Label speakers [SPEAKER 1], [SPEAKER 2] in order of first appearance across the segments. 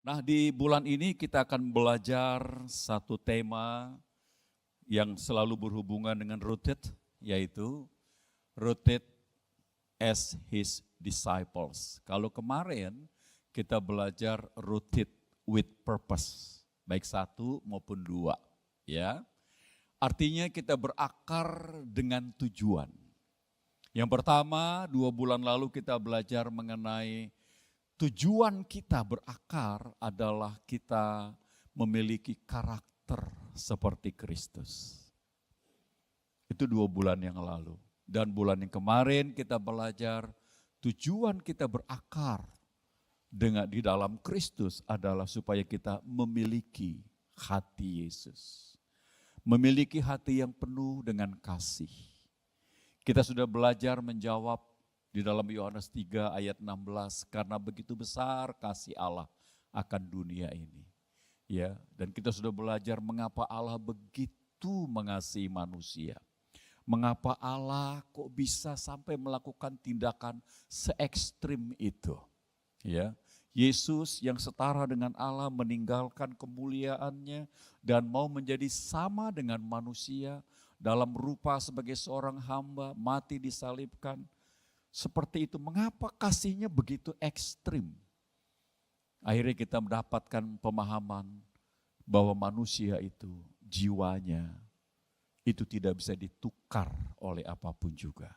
[SPEAKER 1] Nah, di bulan ini kita akan belajar satu tema yang selalu berhubungan dengan rooted, yaitu rooted as his disciples. Kalau kemarin kita belajar rooted with purpose, baik satu maupun dua, ya. Artinya kita berakar dengan tujuan. Yang pertama, 2 bulan lalu kita belajar mengenai tujuan kita berakar adalah kita memiliki karakter seperti Kristus. Itu 2 bulan yang lalu. Dan bulan yang kemarin kita belajar tujuan kita berakar di dalam Kristus adalah supaya kita memiliki hati Yesus. Memiliki hati yang penuh dengan kasih. Kita sudah belajar menjawab di dalam Yohanes 3 ayat 16, karena begitu besar kasih Allah akan dunia ini. Ya, dan kita sudah belajar mengapa Allah begitu mengasihi manusia. Mengapa Allah kok bisa sampai melakukan tindakan se-ekstrim itu. Ya, Yesus yang setara dengan Allah meninggalkan kemuliaannya dan mau menjadi sama dengan manusia dalam rupa sebagai seorang hamba, mati disalibkan. Seperti itu, mengapa kasihnya begitu ekstrim? Akhirnya kita mendapatkan pemahaman bahwa manusia itu, jiwanya, itu tidak bisa ditukar oleh apapun juga.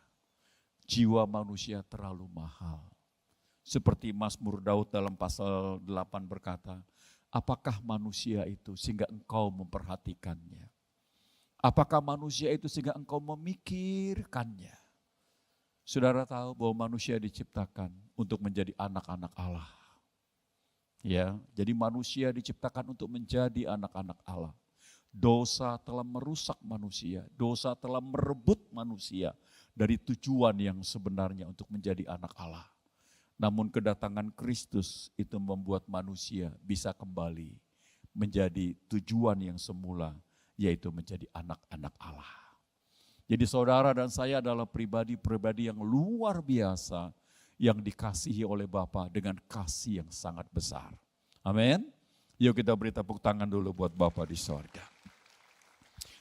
[SPEAKER 1] Jiwa manusia terlalu mahal. Seperti Mazmur Daud dalam pasal 8 berkata, apakah manusia itu sehingga engkau memperhatikannya? Apakah manusia itu sehingga engkau memikirkannya? Saudara tahu bahwa manusia diciptakan untuk menjadi anak-anak Allah. Ya, jadi manusia diciptakan untuk menjadi anak-anak Allah. Dosa telah merusak manusia, dosa telah merebut manusia dari tujuan yang sebenarnya untuk menjadi anak Allah. Namun kedatangan Kristus itu membuat manusia bisa kembali menjadi tujuan yang semula, yaitu menjadi anak-anak Allah. Jadi saudara dan saya adalah pribadi-pribadi yang luar biasa yang dikasihi oleh Bapa dengan kasih yang sangat besar. Amin. Yuk kita beri tepuk tangan dulu buat Bapa di sorga.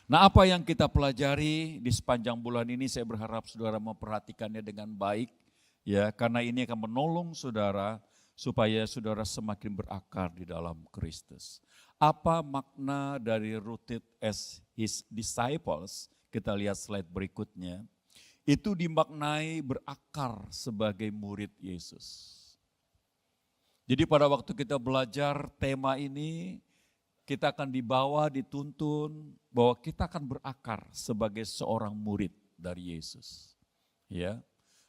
[SPEAKER 1] Nah, apa yang kita pelajari di sepanjang bulan ini, saya berharap saudara memperhatikannya dengan baik. Ya, karena ini akan menolong saudara supaya saudara semakin berakar di dalam Kristus. Apa makna dari rooted as his disciples? Kita lihat slide berikutnya. Itu dimaknai berakar sebagai murid Yesus. Jadi pada waktu kita belajar tema ini, kita akan dibawa, dituntun bahwa kita akan berakar sebagai seorang murid dari Yesus. Ya.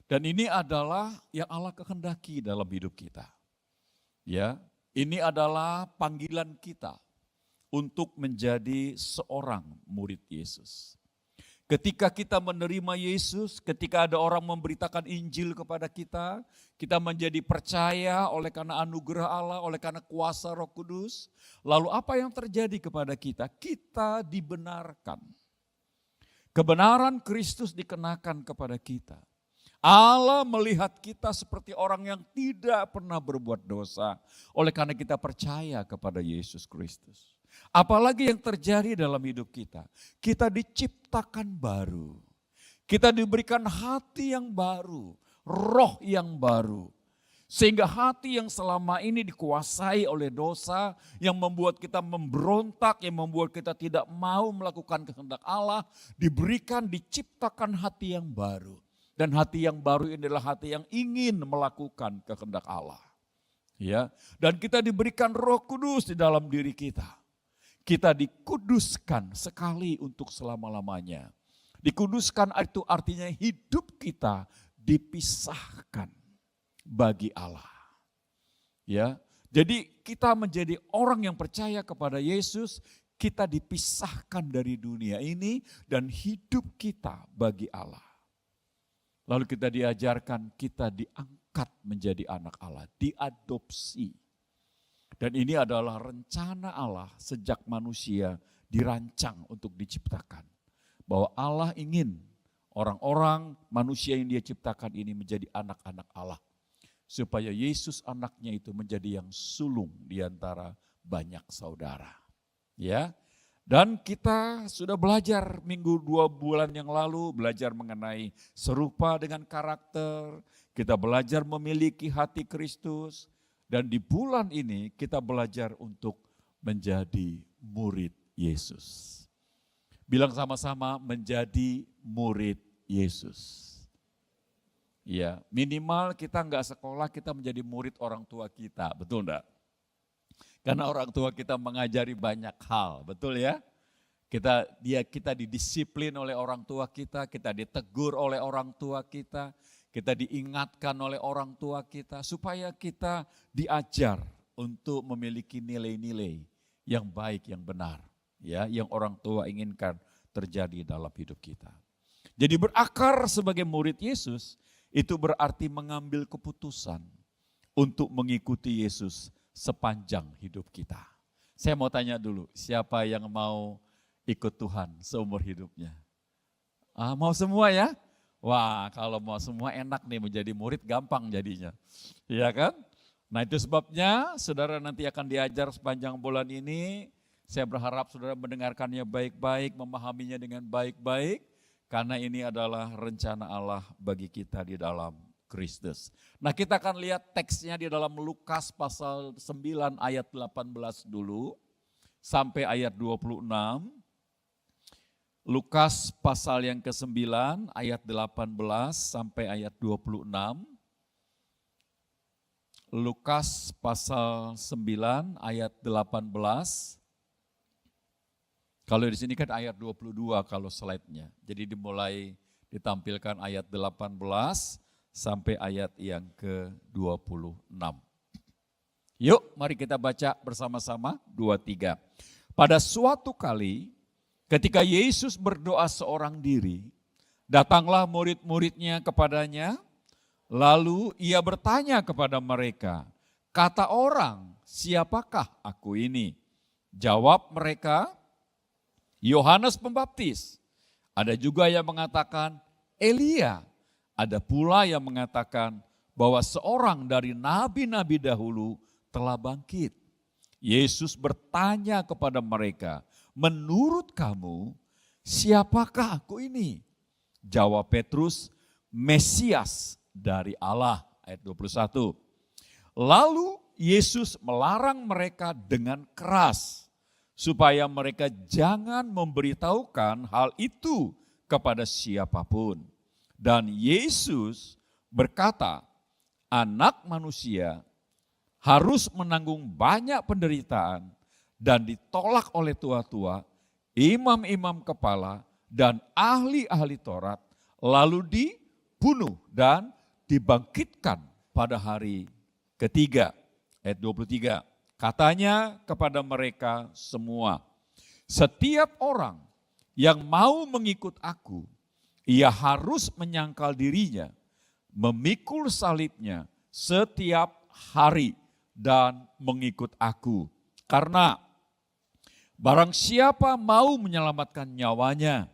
[SPEAKER 1] Dan ini adalah yang Allah kehendaki dalam hidup kita. Ya, ini adalah panggilan kita untuk menjadi seorang murid Yesus. Ketika kita menerima Yesus, ketika ada orang memberitakan Injil kepada kita, kita menjadi percaya oleh karena anugerah Allah, oleh karena kuasa Roh Kudus. Lalu apa yang terjadi kepada kita? Kita dibenarkan. Kebenaran Kristus dikenakan kepada kita. Allah melihat kita seperti orang yang tidak pernah berbuat dosa oleh karena kita percaya kepada Yesus Kristus. Apalagi yang terjadi dalam hidup kita, kita diciptakan baru. Kita diberikan hati yang baru, roh yang baru. Sehingga hati yang selama ini dikuasai oleh dosa, yang membuat kita memberontak, yang membuat kita tidak mau melakukan kehendak Allah, diciptakan hati yang baru. Dan hati yang baru ini adalah hati yang ingin melakukan kehendak Allah. Ya, dan kita diberikan Roh Kudus di dalam diri kita. Kita dikuduskan sekali untuk selama-lamanya. Dikuduskan itu artinya hidup kita dipisahkan bagi Allah. Ya, jadi kita menjadi orang yang percaya kepada Yesus, kita dipisahkan dari dunia ini dan hidup kita bagi Allah. Lalu kita diajarkan, kita diangkat menjadi anak Allah, diadopsi. Dan ini adalah rencana Allah sejak manusia dirancang untuk diciptakan. Bahwa Allah ingin orang-orang manusia yang dia ciptakan ini menjadi anak-anak Allah. supaya Yesus anaknya itu menjadi yang sulung di antara banyak saudara. Ya. Dan kita sudah belajar minggu 2 bulan yang lalu, belajar mengenai serupa dengan karakter, kita belajar memiliki hati Kristus, dan di bulan ini kita belajar untuk menjadi murid Yesus. Bilang sama-sama, menjadi murid Yesus. Ya, minimal kita enggak sekolah, kita menjadi murid orang tua kita, betul enggak? Karena orang tua kita mengajari banyak hal, betul ya? Kita didisiplin oleh orang tua kita ditegur oleh orang tua kita diingatkan oleh orang tua kita, supaya kita diajar untuk memiliki nilai-nilai yang baik, yang benar, ya, yang orang tua inginkan terjadi dalam hidup kita. Jadi berakar sebagai murid Yesus, itu berarti mengambil keputusan untuk mengikuti Yesus sepanjang hidup kita. Saya mau tanya dulu, siapa yang mau ikut Tuhan seumur hidupnya? Mau semua ya? Wah, kalau mau semua enak nih, menjadi murid gampang jadinya. Iya kan? Nah, itu sebabnya saudara nanti akan diajar sepanjang bulan ini. Saya berharap saudara mendengarkannya baik-baik, memahaminya dengan baik-baik, karena ini adalah rencana Allah bagi kita di dalam Kristus. Nah, kita akan lihat teksnya di dalam Lukas pasal 9 ayat 18 dulu sampai ayat 26. Lukas pasal yang ke-9 ayat 18 sampai ayat 26. Lukas pasal 9 ayat 18. Kalau di sini kan ayat 22 kalau slide-nya. Jadi dimulai ditampilkan ayat 18 sampai ayat yang ke-26. Yuk, mari kita baca bersama-sama 2-3. Pada suatu kali ketika Yesus berdoa seorang diri, datanglah murid-muridnya kepadanya, lalu ia bertanya kepada mereka, kata orang, siapakah aku ini? Jawab mereka, Yohanes Pembaptis. Ada juga yang mengatakan Elia. Ada pula yang mengatakan bahwa seorang dari nabi-nabi dahulu telah bangkit. Yesus bertanya kepada mereka, menurut kamu siapakah aku ini? Jawab Petrus, Mesias dari Allah. Ayat 21. Lalu Yesus melarang mereka dengan keras supaya mereka jangan memberitahukan hal itu kepada siapapun. Dan Yesus berkata, anak manusia harus menanggung banyak penderitaan dan ditolak oleh tua-tua, imam-imam kepala, dan ahli-ahli Taurat, lalu dibunuh dan dibangkitkan pada hari ketiga. Ayat 23, katanya kepada mereka semua, setiap orang yang mau mengikut aku, ia harus menyangkal dirinya, memikul salibnya setiap hari dan mengikut aku. Karena barang siapa mau menyelamatkan nyawanya,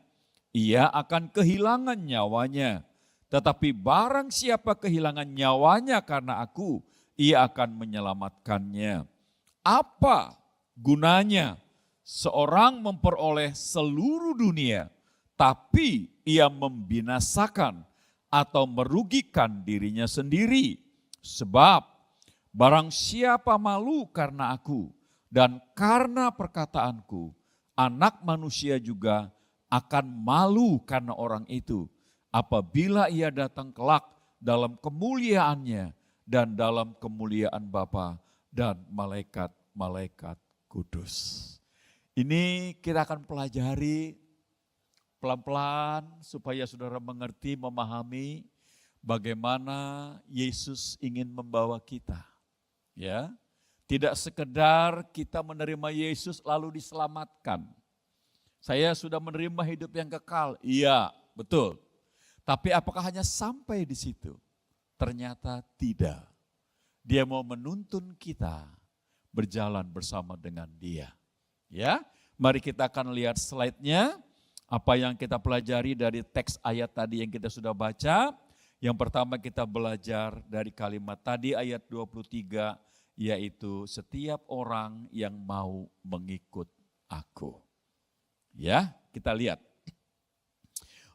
[SPEAKER 1] ia akan kehilangan nyawanya. Tetapi barang siapa kehilangan nyawanya karena aku, ia akan menyelamatkannya. Apa gunanya seorang memperoleh seluruh dunia, tapi ia membinasakan atau merugikan dirinya sendiri? Sebab barang siapa malu karena aku dan karena perkataanku, anak manusia juga akan malu karena orang itu apabila ia datang kelak dalam kemuliaannya dan dalam kemuliaan Bapa dan malaikat-malaikat kudus. Ini kita akan pelajari pelan-pelan supaya saudara mengerti, memahami bagaimana Yesus ingin membawa kita. Ya, tidak sekedar kita menerima Yesus lalu diselamatkan. Saya sudah menerima hidup yang kekal. Iya, betul. Tapi apakah hanya sampai di situ? Ternyata tidak. Dia mau menuntun kita berjalan bersama dengan Dia. Ya, mari kita akan lihat slide-nya. Apa yang kita pelajari dari teks ayat tadi yang kita sudah baca. Yang pertama kita belajar dari kalimat tadi ayat 23, yaitu setiap orang yang mau mengikut aku. Ya, kita lihat.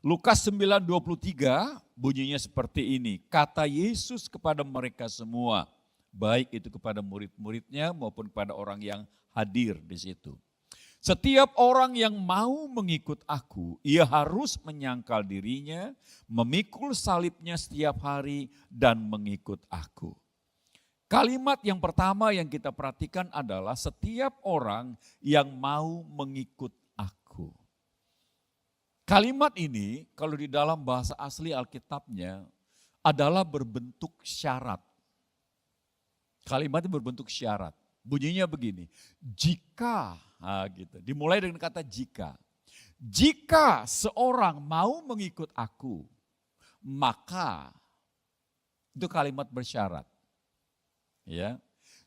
[SPEAKER 1] Lukas 9:23 bunyinya seperti ini. Kata Yesus kepada mereka semua, baik itu kepada murid-muridnya maupun kepada orang yang hadir di situ. Setiap orang yang mau mengikut aku, ia harus menyangkal dirinya, memikul salibnya setiap hari dan mengikut aku. Kalimat yang pertama yang kita perhatikan adalah setiap orang yang mau mengikut aku. Kalimat ini kalau di dalam bahasa asli Alkitabnya adalah berbentuk syarat. Kalimatnya berbentuk syarat. Bunyinya begini, jika, gitu. Dimulai dengan kata jika. Jika seorang mau mengikut aku, maka itu kalimat bersyarat. Ya.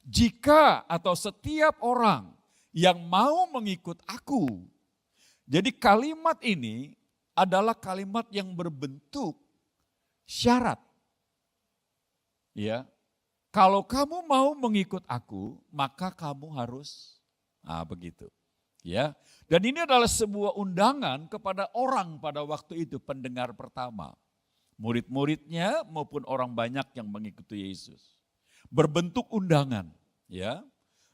[SPEAKER 1] Jika atau setiap orang yang mau mengikut aku. Jadi kalimat ini adalah kalimat yang berbentuk syarat. Ya. Kalau kamu mau mengikut aku, maka kamu harus begitu. Ya. Dan ini adalah sebuah undangan kepada orang pada waktu itu, pendengar pertama. Murid-muridnya maupun orang banyak yang mengikuti Yesus. Berbentuk undangan, ya.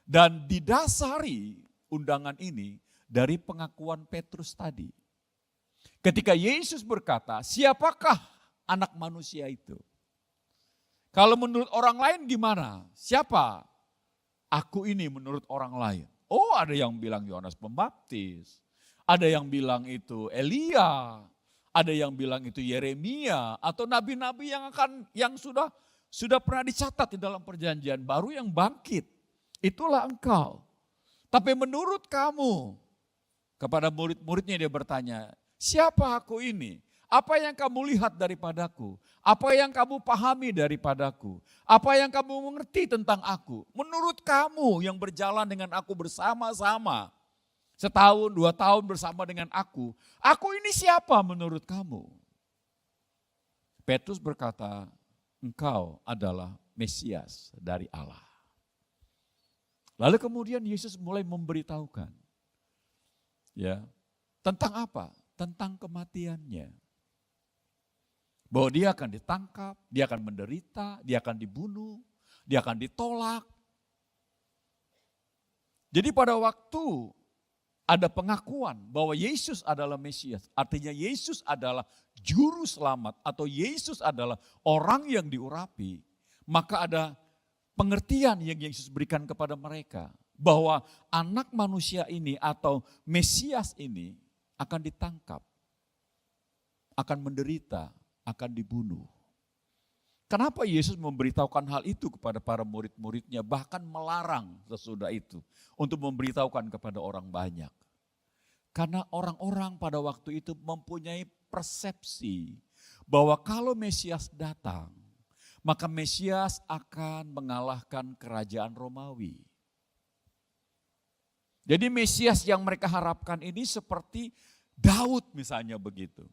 [SPEAKER 1] Dan didasari undangan ini dari pengakuan Petrus tadi. Ketika Yesus berkata, siapakah anak manusia itu? Kalau menurut orang lain gimana? Siapa? Aku ini menurut orang lain. Oh, ada yang bilang Yohanes Pembaptis. Ada yang bilang itu Elia. Ada yang bilang itu Yeremia atau nabi-nabi yang sudah pernah dicatat di dalam perjanjian baru yang bangkit. Itulah engkau. Tapi menurut kamu, kepada murid-muridnya dia bertanya, siapa aku ini? Apa yang kamu lihat daripadaku? Apa yang kamu pahami daripadaku? Apa yang kamu mengerti tentang aku? Menurut kamu yang berjalan dengan aku bersama-sama, setahun, 2 tahun bersama dengan aku ini siapa menurut kamu? Petrus berkata, engkau adalah Mesias dari Allah. Lalu kemudian Yesus mulai memberitahukan, ya, tentang apa? Tentang kematiannya. Bahwa dia akan ditangkap, dia akan menderita, dia akan dibunuh, dia akan ditolak. Jadi pada waktu ada pengakuan bahwa Yesus adalah Mesias, artinya Yesus adalah juru selamat atau Yesus adalah orang yang diurapi, maka ada pengertian yang Yesus berikan kepada mereka bahwa anak manusia ini atau Mesias ini akan ditangkap, akan menderita, akan dibunuh. Kenapa Yesus memberitahukan hal itu kepada para murid-muridnya, bahkan melarang sesudah itu untuk memberitahukan kepada orang banyak? Karena orang-orang pada waktu itu mempunyai persepsi bahwa kalau Mesias datang, maka Mesias akan mengalahkan kerajaan Romawi. Jadi Mesias yang mereka harapkan ini seperti Daud misalnya begitu.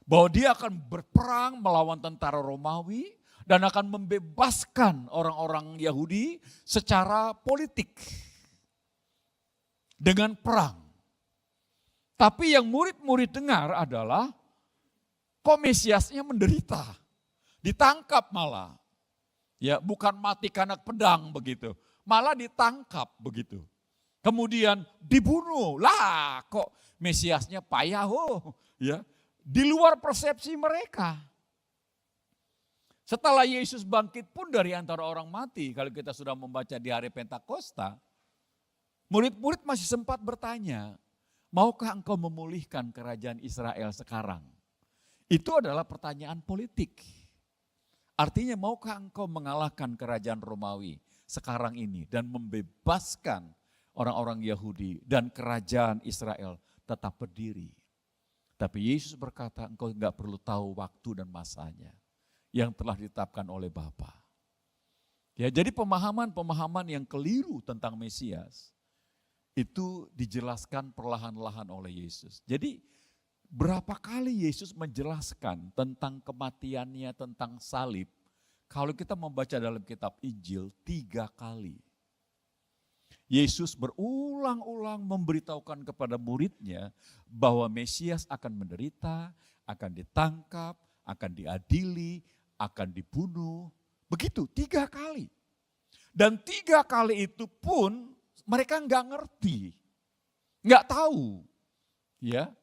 [SPEAKER 1] Bahwa dia akan berperang melawan tentara Romawi dan akan membebaskan orang-orang Yahudi secara politik dengan perang. Tapi yang murid-murid dengar adalah kok Mesiasnya menderita, ditangkap malah. Ya, bukan mati karena pedang begitu, malah ditangkap begitu. Kemudian dibunuh. Lah, kok Mesiasnya payah, ya. Di luar persepsi mereka. Setelah Yesus bangkit pun dari antara orang mati, kalau kita sudah membaca di hari Pentakosta, murid-murid masih sempat bertanya, maukah engkau memulihkan kerajaan Israel sekarang? Itu adalah pertanyaan politik. Artinya maukah engkau mengalahkan kerajaan Romawi sekarang ini dan membebaskan orang-orang Yahudi dan kerajaan Israel tetap berdiri? Tapi Yesus berkata, engkau enggak perlu tahu waktu dan masanya yang telah ditetapkan oleh Bapa. Ya, jadi pemahaman-pemahaman yang keliru tentang Mesias itu dijelaskan perlahan-lahan oleh Yesus. Jadi Berapa kali Yesus menjelaskan tentang kematiannya, tentang salib. Kalau kita membaca dalam kitab Injil 3 kali. Yesus berulang-ulang memberitahukan kepada muridnya bahwa Mesias akan menderita, akan ditangkap, akan diadili, akan dibunuh. Begitu 3 kali. Dan 3 kali itu pun mereka nggak ngerti, nggak tahu. Ya,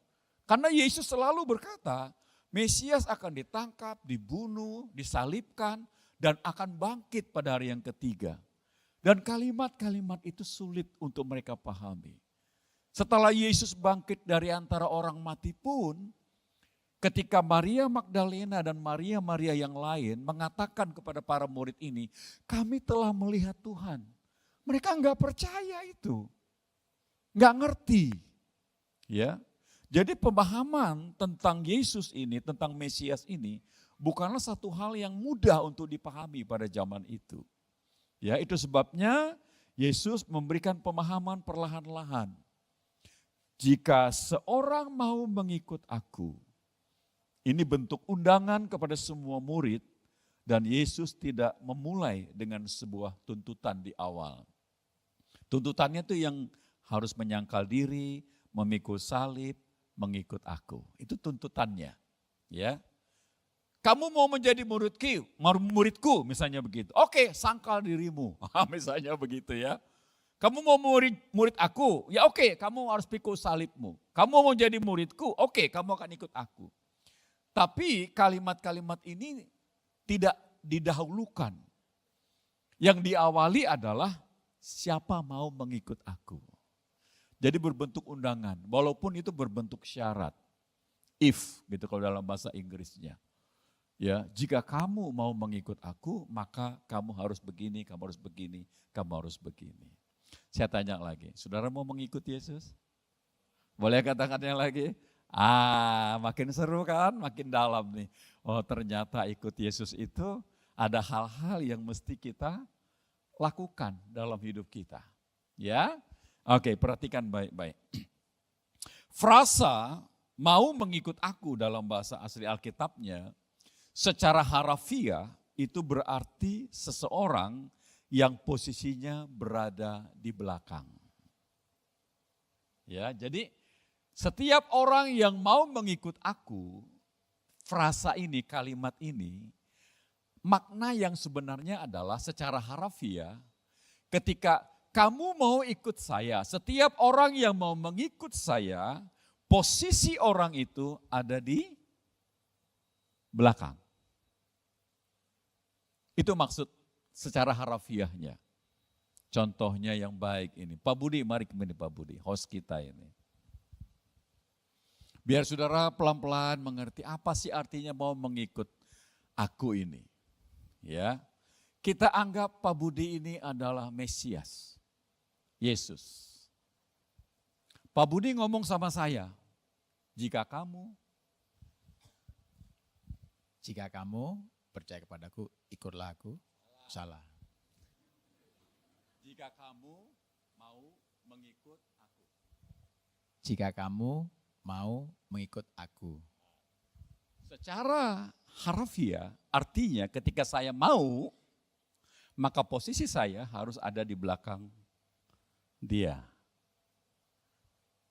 [SPEAKER 1] karena Yesus selalu berkata, Mesias akan ditangkap, dibunuh, disalibkan, dan akan bangkit pada hari yang ketiga. Dan kalimat-kalimat itu sulit untuk mereka pahami. Setelah Yesus bangkit dari antara orang mati pun, ketika Maria Magdalena dan Maria yang lain mengatakan kepada para murid ini, kami telah melihat Tuhan. Mereka enggak percaya itu, enggak ngerti. Ya, jadi pemahaman tentang Yesus ini, tentang Mesias ini, bukanlah satu hal yang mudah untuk dipahami pada zaman itu. Ya, itu sebabnya Yesus memberikan pemahaman perlahan-lahan. Jika seorang mau mengikut aku, ini bentuk undangan kepada semua murid, dan Yesus tidak memulai dengan sebuah tuntutan di awal. Tuntutannya itu yang harus menyangkal diri, memikul salib, mengikut aku. Itu tuntutannya. Ya. Kamu mau menjadi muridku misalnya begitu. Oke, sangkal dirimu. Misalnya begitu ya. Kamu mau murid aku? Ya oke, kamu harus pikul salibmu. Kamu mau jadi muridku? Oke, kamu akan ikut aku. Tapi kalimat-kalimat ini tidak didahulukan. Yang diawali adalah siapa mau mengikut aku. Jadi berbentuk undangan, walaupun itu berbentuk syarat. If gitu kalau dalam bahasa Inggrisnya. Ya, jika kamu mau mengikut aku, maka kamu harus begini, kamu harus begini, kamu harus begini. Saya tanya lagi, saudara mau mengikut Yesus? Boleh katakannya lagi? Makin seru kan, makin dalam nih. Oh ternyata ikut Yesus itu ada hal-hal yang mesti kita lakukan dalam hidup kita. Ya, oke, perhatikan baik-baik. Frasa mau mengikut aku dalam bahasa asli Alkitabnya, secara harafiah itu berarti seseorang yang posisinya berada di belakang. Ya, jadi setiap orang yang mau mengikut aku, frasa ini, kalimat ini, makna yang sebenarnya adalah secara harafiah, ketika kamu mau ikut saya, setiap orang yang mau mengikut saya, posisi orang itu ada di belakang. Itu maksud secara harafiahnya. Contohnya yang baik ini. Pak Budi, mari kembali Pak Budi, host kita ini. Biar saudara pelan-pelan mengerti apa sih artinya mau mengikut aku ini. Ya, kita anggap Pak Budi ini adalah Mesias, Yesus. Pak Budi ngomong sama saya, jika kamu percaya kepadaku, ikutlah aku. Salah. Jika kamu mau mengikut aku.
[SPEAKER 2] Jika kamu mau mengikut aku.
[SPEAKER 1] Secara harafiah artinya ketika saya mau, maka posisi saya harus ada di belakang dia.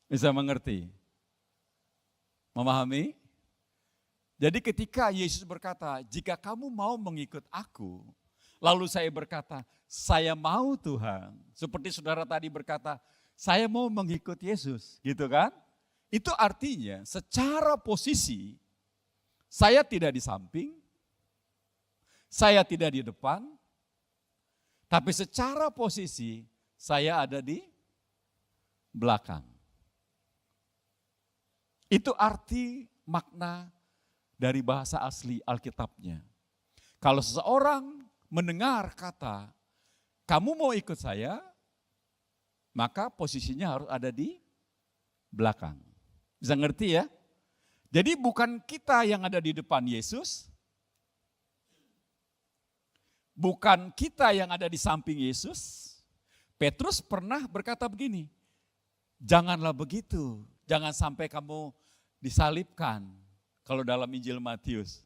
[SPEAKER 1] Bisa mengerti? Memahami? Jadi ketika Yesus berkata, jika kamu mau mengikut aku, lalu saya berkata, saya mau Tuhan. Seperti saudara tadi berkata, saya mau mengikut Yesus, gitu kan? Itu artinya secara posisi, saya tidak di samping, saya tidak di depan, tapi secara posisi saya ada di belakang. Itu arti makna dari bahasa asli Alkitabnya. Kalau seseorang mendengar kata, kamu mau ikut saya, maka posisinya harus ada di belakang. Bisa ngerti ya? Jadi bukan kita yang ada di depan Yesus, bukan kita yang ada di samping Yesus. Petrus pernah berkata begini, janganlah begitu, jangan sampai kamu disalibkan. Kalau dalam Injil Matius.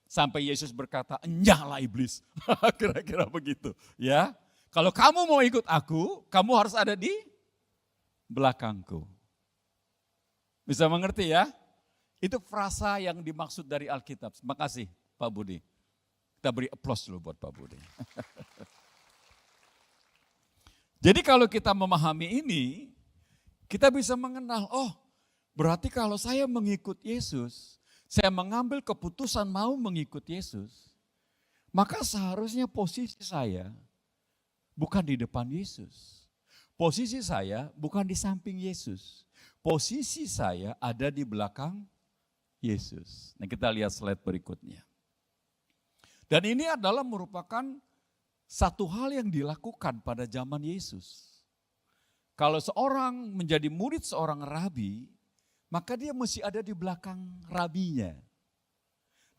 [SPEAKER 1] Sampai Yesus berkata, "Enyahlah iblis." Kira-kira begitu, ya. Kalau kamu mau ikut aku, kamu harus ada di belakangku. Bisa mengerti ya? Itu frasa yang dimaksud dari Alkitab. Terima kasih Pak Budi. Kita beri aplaus dulu buat Pak Budi. Jadi kalau kita memahami ini, kita bisa mengenal, oh berarti kalau saya mengikut Yesus, saya mengambil keputusan mau mengikut Yesus, maka seharusnya posisi saya bukan di depan Yesus. Posisi saya bukan di samping Yesus. Posisi saya ada di belakang Yesus. Nah, kita lihat slide berikutnya. Dan ini adalah merupakan satu hal yang dilakukan pada zaman Yesus. Kalau seorang menjadi murid seorang rabi, maka dia mesti ada di belakang rabinya.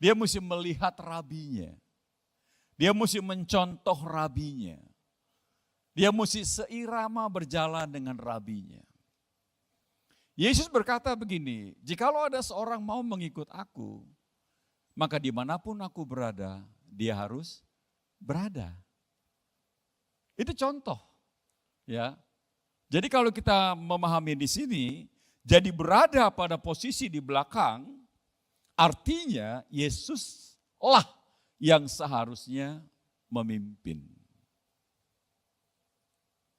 [SPEAKER 1] Dia mesti melihat rabinya. Dia mesti mencontoh rabinya. Dia mesti seirama berjalan dengan rabinya. Yesus berkata begini, jikalau ada seorang mau mengikut aku, maka dimanapun aku berada, dia harus berada. Itu contoh, ya. Jadi kalau kita memahami di sini, jadi berada pada posisi di belakang, artinya Yesuslah yang seharusnya memimpin.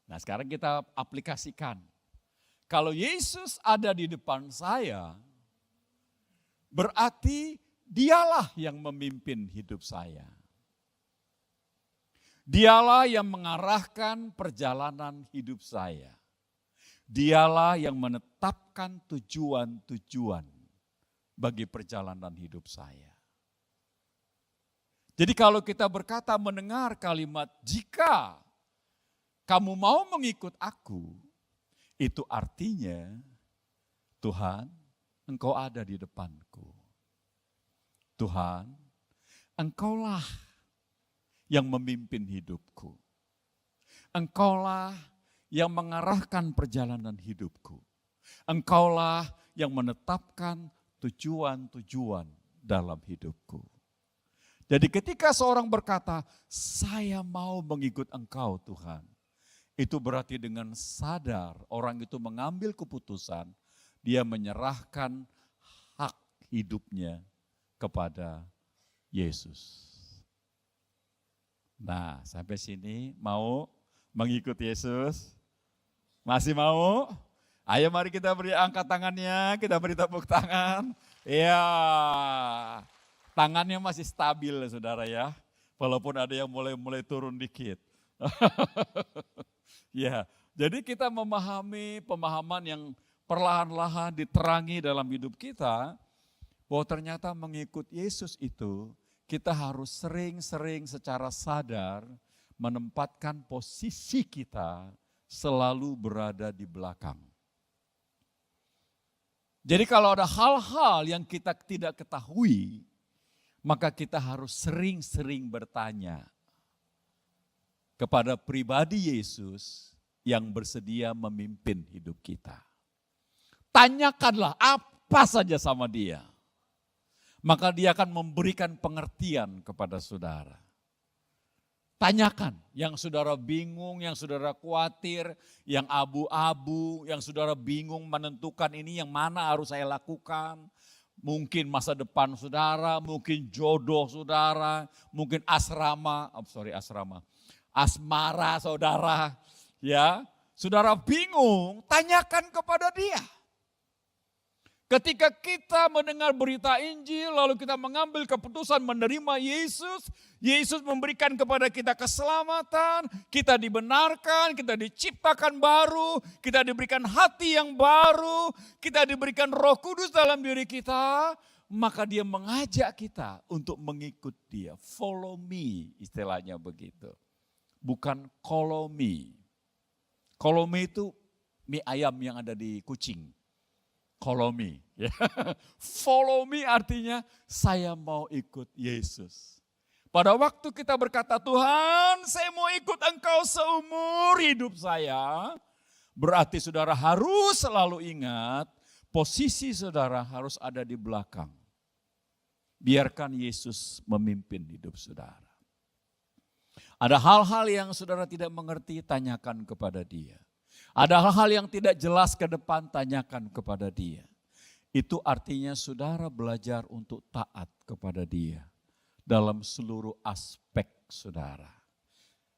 [SPEAKER 1] Nah sekarang kita aplikasikan. Kalau Yesus ada di depan saya, berarti dialah yang memimpin hidup saya. Dialah yang mengarahkan perjalanan hidup saya. Dialah yang menetapkan tujuan-tujuan bagi perjalanan hidup saya. Jadi kalau kita berkata mendengar kalimat, jika kamu mau mengikut aku, itu artinya Tuhan, Engkau ada di depanku. Tuhan, Engkaulah yang memimpin hidupku. Engkaulah yang mengarahkan perjalanan hidupku. Engkaulah yang menetapkan tujuan-tujuan dalam hidupku. Jadi ketika seorang berkata, saya mau mengikut Engkau Tuhan. Itu berarti dengan sadar orang itu mengambil keputusan, dia menyerahkan hak hidupnya kepada Yesus. Nah sampai sini mau mengikut Yesus? Masih mau? Ayo mari kita beri angkat tangannya, kita beri tepuk tangan. Ya, tangannya masih stabil saudara ya. Walaupun ada yang mulai turun dikit. Ya, jadi kita memahami pemahaman yang perlahan-lahan diterangi dalam hidup kita, bahwa ternyata mengikut Yesus itu kita harus sering-sering secara sadar menempatkan posisi kita selalu berada di belakang. Jadi kalau ada hal-hal yang kita tidak ketahui, maka kita harus sering-sering bertanya kepada pribadi Yesus yang bersedia memimpin hidup kita. Tanyakanlah apa saja sama dia. Maka dia akan memberikan pengertian kepada saudara. Tanyakan yang saudara bingung, yang saudara khawatir, yang abu-abu, yang saudara bingung menentukan ini yang mana harus saya lakukan. Mungkin masa depan saudara, mungkin jodoh saudara, mungkin asmara saudara, ya. Saudara bingung, tanyakan kepada dia. Ketika kita mendengar berita Injil, lalu kita mengambil keputusan menerima Yesus, Yesus memberikan kepada kita keselamatan, kita dibenarkan, kita diciptakan baru, kita diberikan hati yang baru, kita diberikan Roh Kudus dalam diri kita, maka dia mengajak kita untuk mengikut dia. Follow me, istilahnya begitu. Bukan follow me. Follow me itu mie ayam yang ada di kucing. Follow me. Follow me artinya saya mau ikut Yesus. Pada waktu kita berkata, Tuhan saya mau ikut Engkau seumur hidup saya. Berarti saudara harus selalu ingat posisi saudara harus ada di belakang. Biarkan Yesus memimpin hidup saudara. Ada hal-hal yang saudara tidak mengerti, tanyakan kepada Dia. Ada hal-hal yang tidak jelas ke depan, tanyakan kepada Dia. Itu artinya saudara belajar untuk taat kepada Dia dalam seluruh aspek saudara.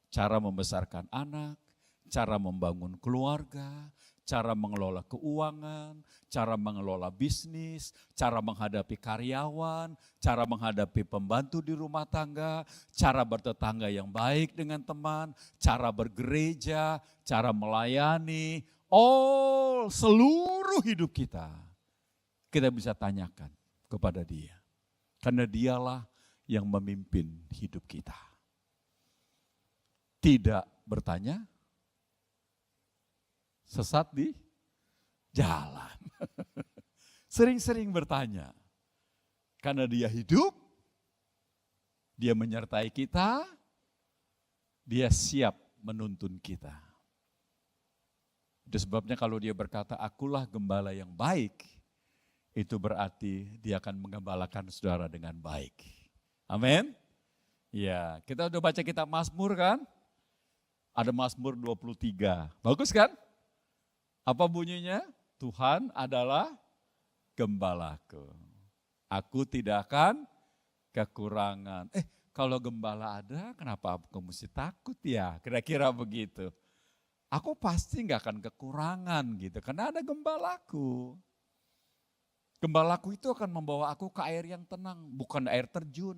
[SPEAKER 1] Cara membesarkan anak, cara membangun keluarga, cara mengelola keuangan, cara mengelola bisnis, cara menghadapi karyawan, cara menghadapi pembantu di rumah tangga, cara bertetangga yang baik dengan teman, cara bergereja, cara melayani, seluruh hidup kita bisa tanyakan kepada Dia. Karena Dialah yang memimpin hidup kita. Tidak bertanya, sesat di jalan. Sering-sering bertanya. Karena Dia hidup, Dia menyertai kita, Dia siap menuntun kita. Itu sebabnya kalau Dia berkata, akulah gembala yang baik, itu berarti Dia akan menggembalakan saudara dengan baik. Amin. Ya, kita udah baca kitab Mazmur kan? Ada Mazmur 23. Bagus kan? Apa bunyinya? Tuhan adalah gembalaku. Aku tidak akan kekurangan. Kalau gembala ada, kenapa aku mesti takut ya? Kira-kira begitu. Aku pasti nggak akan kekurangan gitu, karena ada gembalaku. Gembalaku itu akan membawa aku ke air yang tenang, bukan air terjun.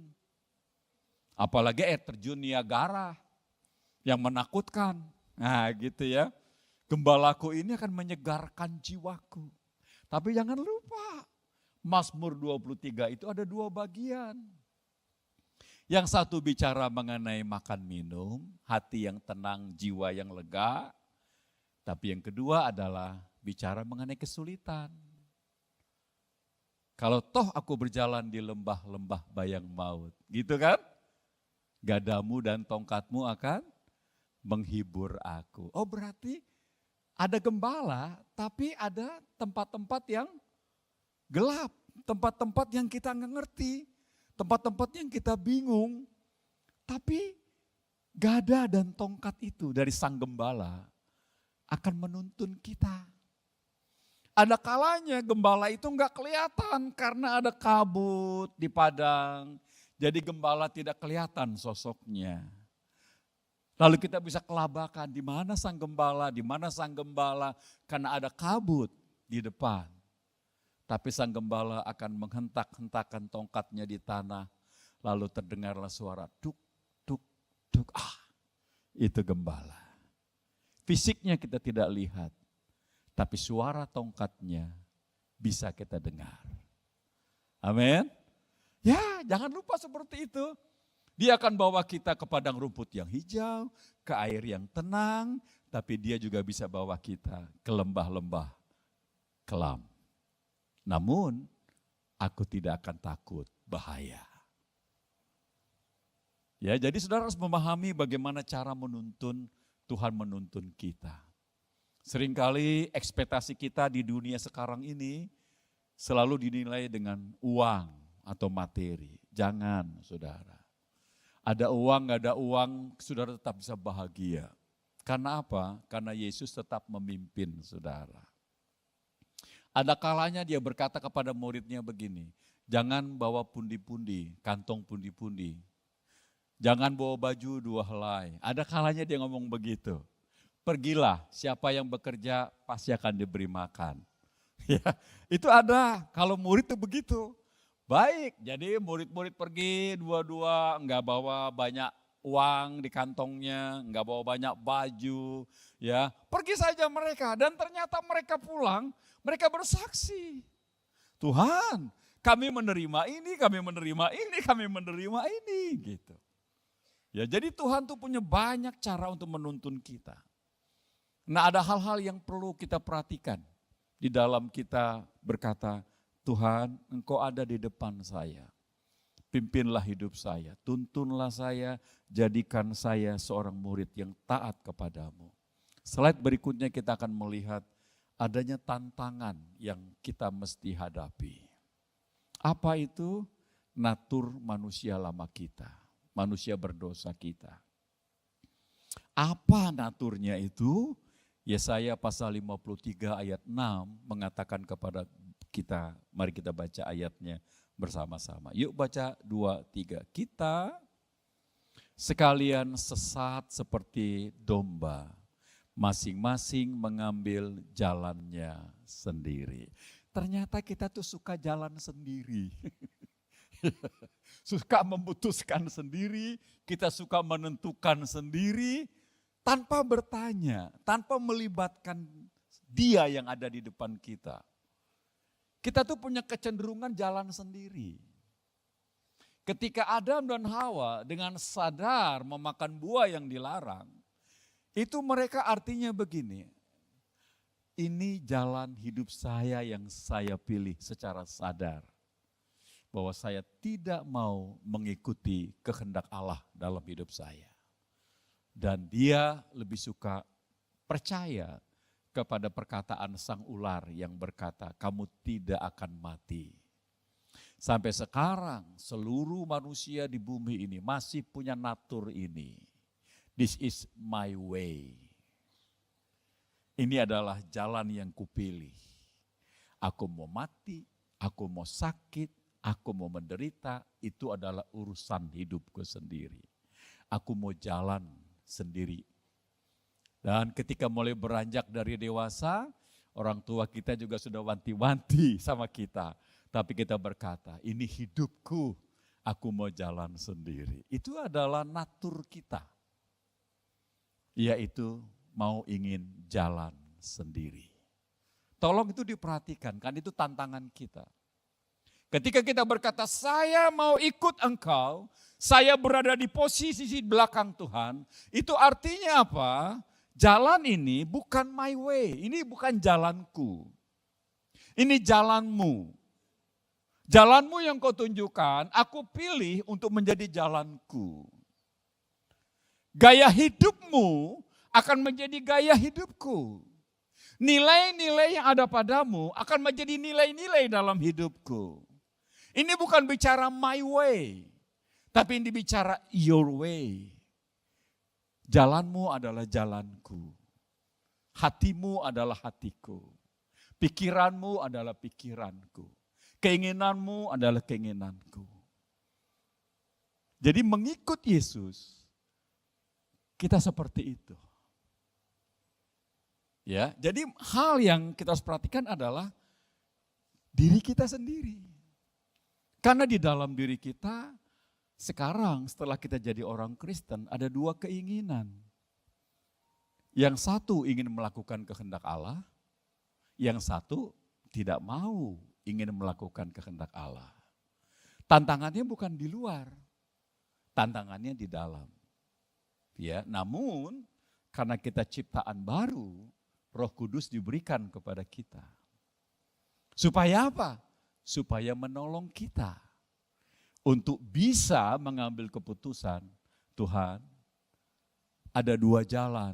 [SPEAKER 1] Apalagi air terjun Niagara yang menakutkan. Nah gitu ya. Gembalaku ini akan menyegarkan jiwaku. Tapi jangan lupa, Mazmur 23 itu ada 2 bagian. Yang satu bicara mengenai makan minum, hati yang tenang, jiwa yang lega. Tapi yang kedua adalah bicara mengenai kesulitan. Kalau toh aku berjalan di lembah-lembah bayang maut, gitu kan? Gadamu dan tongkatmu akan menghibur aku. Oh berarti ada gembala, tapi ada tempat-tempat yang gelap, tempat-tempat yang kita nggak ngerti, tempat-tempat yang kita bingung. Tapi gada dan tongkat itu dari sang gembala akan menuntun kita. Ada kalanya gembala itu nggak kelihatan karena ada kabut di padang. Jadi gembala tidak kelihatan sosoknya. Lalu kita bisa kelabakan di mana sang gembala, karena ada kabut di depan. Tapi sang gembala akan menghentak-hentakan tongkatnya di tanah, lalu terdengarlah suara duk, duk, duk. Itu gembala. Fisiknya kita tidak lihat, tapi suara tongkatnya bisa kita dengar. Amin. Ya, jangan lupa seperti itu. Dia akan bawa kita ke padang rumput yang hijau, ke air yang tenang, tapi dia juga bisa bawa kita ke lembah-lembah kelam. Namun, aku tidak akan takut bahaya. Ya, jadi saudara harus memahami bagaimana cara Tuhan menuntun kita. Seringkali ekspektasi kita di dunia sekarang ini selalu dinilai dengan uang atau materi. Jangan, saudara. Ada uang, gak ada uang, saudara tetap bisa bahagia. Karena apa? Karena Yesus tetap memimpin saudara. Ada kalanya dia berkata kepada muridnya begini, jangan bawa pundi-pundi, kantong pundi-pundi. Jangan bawa baju 2 helai. Ada kalanya dia ngomong begitu. Pergilah, siapa yang bekerja pasti akan diberi makan. Ya, itu ada, kalau murid itu begitu. Baik, jadi murid-murid pergi 2-2, enggak bawa banyak uang di kantongnya, enggak bawa banyak baju, ya. Pergi saja mereka dan ternyata mereka pulang, mereka bersaksi. Tuhan, kami menerima ini, kami menerima ini, kami menerima ini, gitu. Ya, jadi Tuhan tuh punya banyak cara untuk menuntun kita. Nah, ada hal-hal yang perlu kita perhatikan di dalam kita berkata, Tuhan, Engkau ada di depan saya. Pimpinlah hidup saya, tuntunlah saya, jadikan saya seorang murid yang taat kepadamu. Slide berikutnya kita akan melihat adanya tantangan yang kita mesti hadapi. Apa itu? Natur manusia lama kita, manusia berdosa kita. Apa naturnya itu? Yesaya pasal 53 ayat 6 mengatakan kepada kita, mari kita baca ayatnya bersama-sama. Yuk baca 2, 3. Kita sekalian sesat seperti domba, masing-masing mengambil jalannya sendiri. Ternyata kita tuh suka jalan sendiri. Suka memutuskan sendiri, kita suka menentukan sendiri, tanpa bertanya, tanpa melibatkan dia yang ada di depan kita. Kita tuh punya kecenderungan jalan sendiri. Ketika Adam dan Hawa dengan sadar memakan buah yang dilarang, itu mereka artinya begini, ini jalan hidup saya yang saya pilih secara sadar. Bahwa saya tidak mau mengikuti kehendak Allah dalam hidup saya. Dan dia lebih suka percaya kepada perkataan sang ular yang berkata, kamu tidak akan mati. Sampai sekarang seluruh manusia di bumi ini masih punya natur ini. This is my way. Ini adalah jalan yang kupilih. Aku mau mati, aku mau sakit, aku mau menderita, itu adalah urusan hidupku sendiri. Aku mau jalan sendiri. Dan ketika mulai beranjak dari dewasa, orang tua kita juga sudah wanti-wanti sama kita. Tapi kita berkata, ini hidupku, aku mau jalan sendiri. Itu adalah natur kita. Yaitu mau ingin jalan sendiri. Tolong itu diperhatikan, kan itu tantangan kita. Ketika kita berkata, saya mau ikut engkau, saya berada di posisi di belakang Tuhan, itu artinya apa? Jalan ini bukan my way, ini bukan jalanku. Ini jalanmu. Jalanmu yang kau tunjukkan, aku pilih untuk menjadi jalanku. Gaya hidupmu akan menjadi gaya hidupku. Nilai-nilai yang ada padamu akan menjadi nilai-nilai dalam hidupku. Ini bukan bicara my way, tapi ini bicara your way. Jalanmu adalah jalanku. Hatimu adalah hatiku. Pikiranmu adalah pikiranku. Keinginanmu adalah keinginanku. Jadi mengikut Yesus, kita seperti itu. Ya, jadi hal yang kita harus perhatikan adalah diri kita sendiri. Karena di dalam diri kita, sekarang setelah kita jadi orang Kristen, ada dua keinginan. Yang satu ingin melakukan kehendak Allah, yang satu tidak mau ingin melakukan kehendak Allah. Tantangannya bukan di luar, tantangannya di dalam. Ya, namun karena kita ciptaan baru, Roh Kudus diberikan kepada kita. Supaya apa? Supaya menolong kita untuk bisa mengambil keputusan, Tuhan, ada dua jalan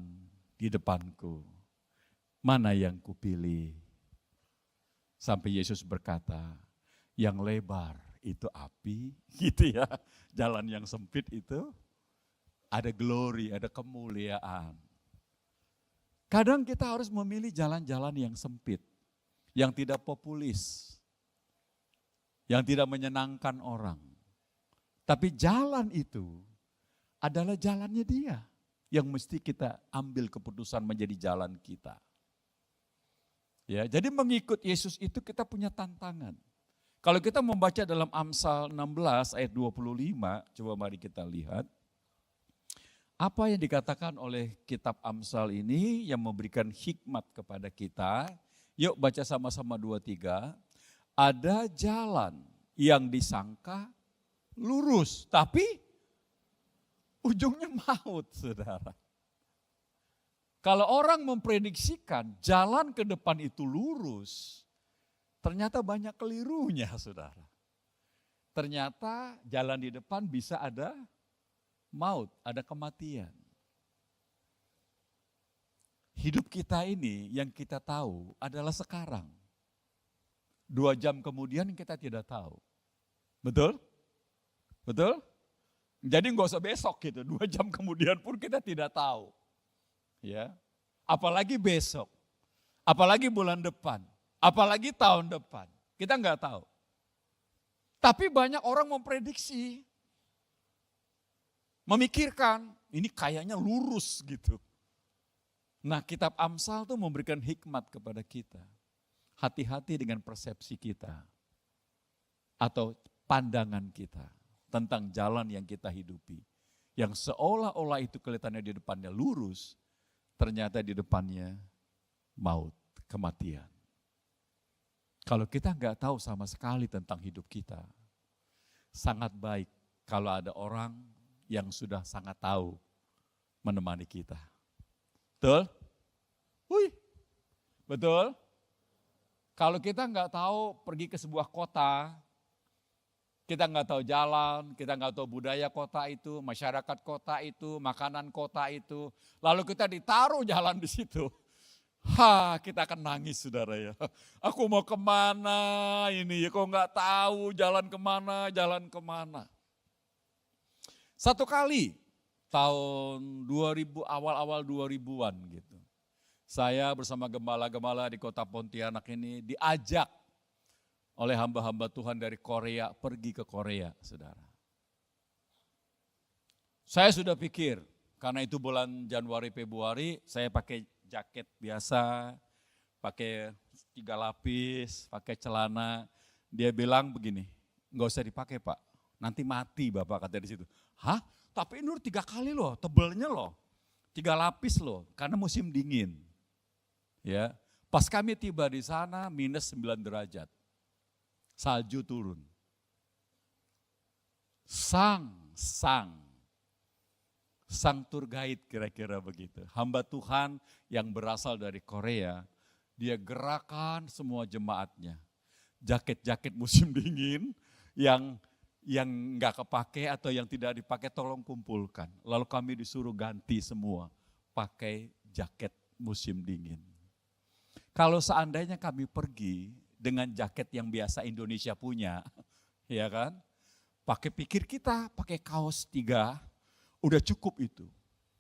[SPEAKER 1] di depanku, mana yang kupilih? Sampai Yesus berkata, yang lebar itu api, gitu ya. Jalan yang sempit itu ada glory, ada kemuliaan. Kadang kita harus memilih jalan-jalan yang sempit, yang tidak populis, yang tidak menyenangkan orang. Tapi jalan itu adalah jalannya dia yang mesti kita ambil keputusan menjadi jalan kita. Ya, jadi mengikut Yesus itu kita punya tantangan. Kalau kita membaca dalam Amsal 16 ayat 25, coba mari kita lihat. Apa yang dikatakan oleh kitab Amsal ini yang memberikan hikmat kepada kita. Yuk baca sama-sama 2-3. Ada jalan yang disangka lurus, tapi ujungnya maut, saudara. Kalau orang memprediksikan jalan ke depan itu lurus, ternyata banyak kelirunya, saudara. Ternyata jalan di depan bisa ada maut, ada kematian. Hidup kita ini yang kita tahu adalah sekarang. 2 jam kemudian kita tidak tahu. Betul? Betul? Jadi nggak usah besok gitu, 2 jam kemudian pun kita tidak tahu. Ya, apalagi besok, apalagi bulan depan, apalagi tahun depan, kita nggak tahu. Tapi banyak orang memprediksi, memikirkan, ini kayaknya lurus gitu. Nah, kitab Amsal tuh memberikan hikmat kepada kita. Hati-hati dengan persepsi kita atau pandangan kita tentang jalan yang kita hidupi. Yang seolah-olah itu kelihatannya di depannya lurus, ternyata di depannya maut, kematian. Kalau kita nggak tahu sama sekali tentang hidup kita, sangat baik kalau ada orang yang sudah sangat tahu menemani kita. Betul? Wih, betul? Kalau kita nggak tahu pergi ke sebuah kota, kita nggak tahu jalan, kita nggak tahu budaya kota itu, masyarakat kota itu, makanan kota itu, lalu kita ditaruh jalan di situ. Kita akan nangis saudara ya. Aku mau kemana ini ya, kok nggak tahu jalan kemana. Satu kali tahun 2000, awal-awal 2000-an gitu. Saya bersama gembala-gembala di kota Pontianak ini diajak oleh hamba-hamba Tuhan dari Korea pergi ke Korea, saudara. Saya sudah pikir, karena itu bulan Januari, Februari, saya pakai jaket biasa, pakai 3 lapis, pakai celana. Dia bilang begini, nggak usah dipakai Pak, nanti mati Bapak, kata di situ. Hah? Tapi Nur 3 kali loh, tebelnya loh, 3 lapis loh, karena musim dingin. Ya, pas kami tiba di sana minus 9 derajat, salju turun. Sang tour guide kira-kira begitu. Hamba Tuhan yang berasal dari Korea, dia gerakan semua jemaatnya. Jaket-jaket musim dingin yang nggak kepake atau yang tidak dipakai tolong kumpulkan. Lalu kami disuruh ganti semua pakai jaket musim dingin. Kalau seandainya kami pergi dengan jaket yang biasa Indonesia punya, ya kan? Pikir kita pakai kaos 3, udah cukup itu.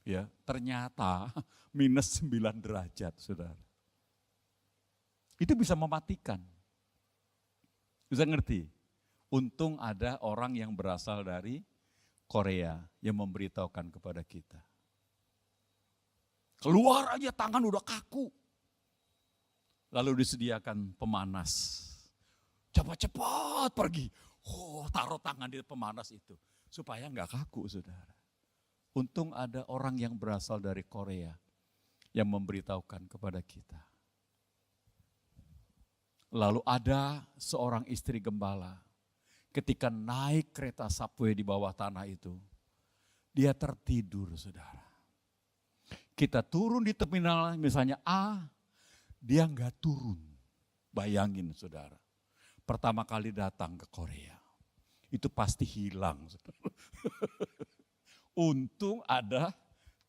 [SPEAKER 1] Ya, ternyata minus 9 derajat, saudara. Itu bisa mematikan. Bisa ngerti? Untung ada orang yang berasal dari Korea yang memberitahukan kepada kita. Keluar aja tangan udah kaku. Lalu disediakan pemanas. Cepat-cepat pergi. Taruh tangan di pemanas itu. Supaya enggak kaku, saudara. Untung ada orang yang berasal dari Korea yang memberitahukan kepada kita. Lalu ada seorang istri gembala. Ketika naik kereta subway di bawah tanah itu, dia tertidur, saudara. Kita turun di terminal misalnya A, dia enggak turun. Bayangin saudara, pertama kali datang ke Korea, itu pasti hilang. Saudara. Untung ada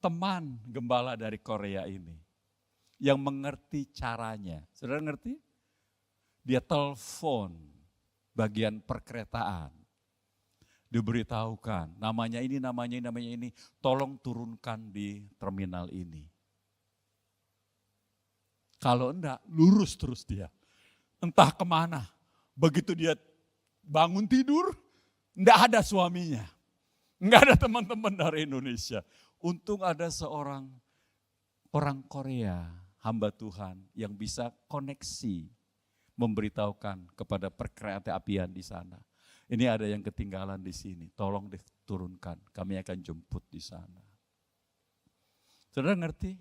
[SPEAKER 1] teman gembala dari Korea ini yang mengerti caranya. Saudara ngerti? Dia telepon bagian perkeretaan. Diberitahukan, namanya ini, tolong turunkan di terminal ini. Kalau enggak, lurus terus dia. Entah kemana. Begitu dia bangun tidur, enggak ada suaminya. Enggak ada teman-teman dari Indonesia. Untung ada seorang orang Korea, hamba Tuhan yang bisa koneksi, memberitahukan kepada perkereta apian di sana. Ini ada yang ketinggalan di sini, tolong diturunkan, kami akan jemput di sana. Saudara ngerti?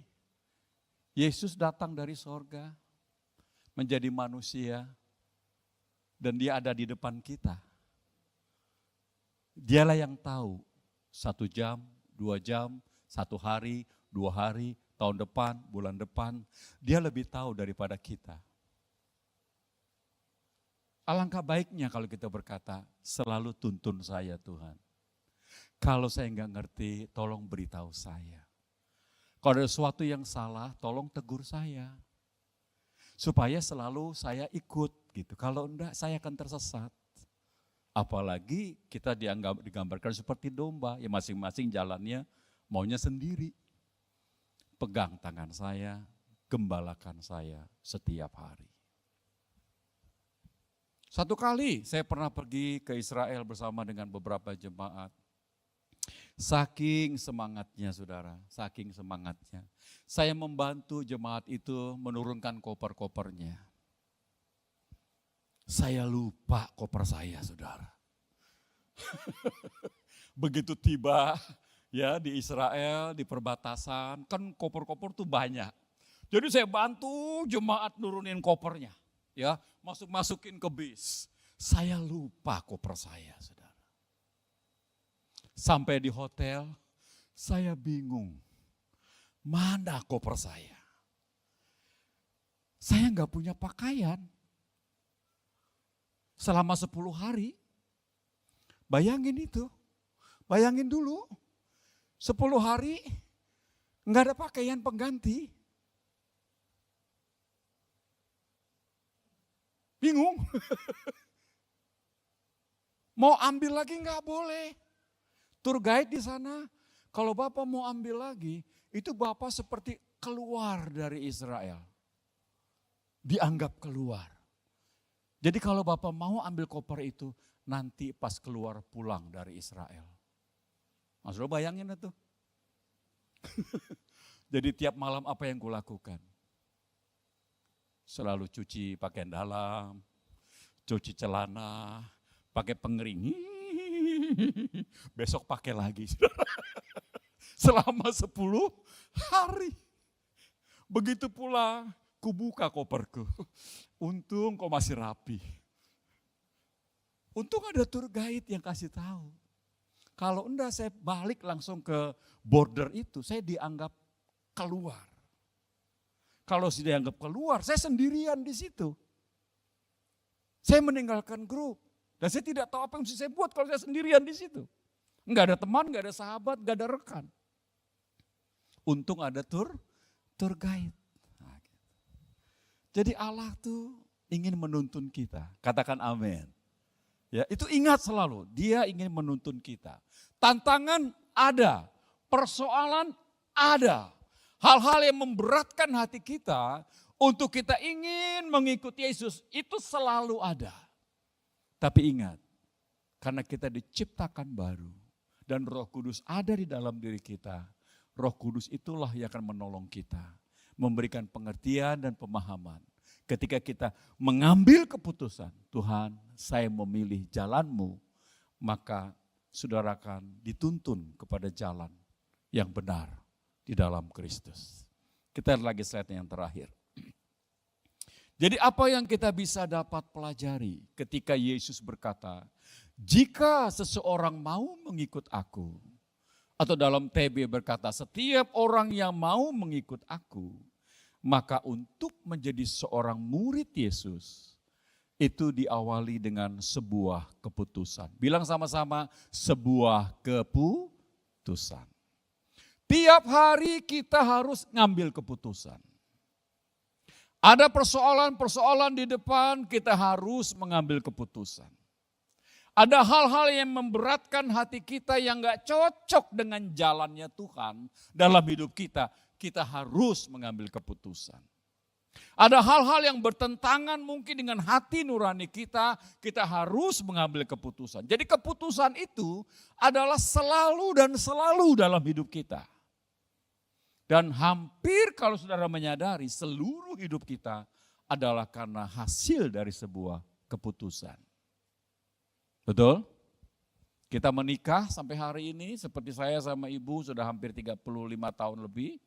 [SPEAKER 1] Yesus datang dari sorga, menjadi manusia, dan dia ada di depan kita. Dialah yang tahu 1 jam, 2 jam, 1 hari, 2 hari, tahun depan, bulan depan. Dia lebih tahu daripada kita. Alangkah baiknya kalau kita berkata, selalu tuntun saya Tuhan. Kalau saya enggak ngerti, tolong beritahu saya. Kalau ada sesuatu yang salah, tolong tegur saya. Supaya selalu saya ikut gitu. Kalau enggak, saya akan tersesat. Apalagi kita digambarkan seperti domba, ya masing-masing jalannya maunya sendiri. Pegang tangan saya, gembalakan saya setiap hari. Satu kali saya pernah pergi ke Israel bersama dengan beberapa jemaat. Saking semangatnya saudara, saking semangatnya. Saya membantu jemaat itu menurunkan koper-kopernya. Saya lupa koper saya saudara. Begitu tiba ya di Israel, di perbatasan, kan koper-koper tuh banyak. Jadi saya bantu jemaat nurunin kopernya. Ya, masukin ke bis. Saya lupa koper saya, saudara. Sampai di hotel, saya bingung. Mana koper saya? Saya nggak punya pakaian. Selama 10 hari. Bayangin itu. Bayangin dulu. 10 hari nggak ada pakaian pengganti. Bingung. Mau ambil lagi nggak boleh. Tour guide di sana, kalau Bapak mau ambil lagi, itu Bapak seperti keluar dari Israel. Dianggap keluar. Jadi kalau Bapak mau ambil koper itu, nanti pas keluar pulang dari Israel. Mas Bro bayangin itu. Jadi tiap malam apa yang kulakukan? Selalu cuci pakaian dalam, cuci celana, pakai pengering. Besok pakai lagi. Selama 10 hari. Begitu pulang, kubuka koperku. Untung kok masih rapi. Untung ada tour guide yang kasih tahu. Kalau enggak saya balik langsung ke border itu, saya dianggap keluar. Kalau sudah dianggap keluar, saya sendirian di situ. Saya meninggalkan grup. Dan saya tidak tahu apa yang mesti saya buat kalau saya sendirian di situ. Enggak ada teman, enggak ada sahabat, enggak ada rekan. Untung ada tour guide. Nah, gitu. Jadi Allah tuh ingin menuntun kita. Katakan amin. Ya, itu ingat selalu, Dia ingin menuntun kita. Tantangan ada, persoalan ada. Hal-hal yang memberatkan hati kita untuk kita ingin mengikuti Yesus itu selalu ada. Tapi ingat, karena kita diciptakan baru dan Roh Kudus ada di dalam diri kita, Roh Kudus itulah yang akan menolong kita, memberikan pengertian dan pemahaman. Ketika kita mengambil keputusan, Tuhan saya memilih jalan-Mu, maka saudara akan dituntun kepada jalan yang benar di dalam Kristus. Kita lihat lagi slide yang terakhir. Jadi apa yang kita bisa dapat pelajari ketika Yesus berkata, jika seseorang mau mengikut aku, atau dalam TB berkata, setiap orang yang mau mengikut aku, maka untuk menjadi seorang murid Yesus, itu diawali dengan sebuah keputusan. Bilang sama-sama, sebuah keputusan. Tiap hari kita harus ngambil keputusan. Ada persoalan-persoalan di depan, kita harus mengambil keputusan. Ada hal-hal yang memberatkan hati kita yang gak cocok dengan jalannya Tuhan dalam hidup kita. Kita harus mengambil keputusan. Ada hal-hal yang bertentangan mungkin dengan hati nurani kita, kita harus mengambil keputusan. Jadi keputusan itu adalah selalu dan selalu dalam hidup kita. Dan hampir kalau saudara menyadari seluruh hidup kita adalah karena hasil dari sebuah keputusan. Betul? Kita menikah sampai hari ini seperti saya sama ibu sudah hampir 35 tahun lebih.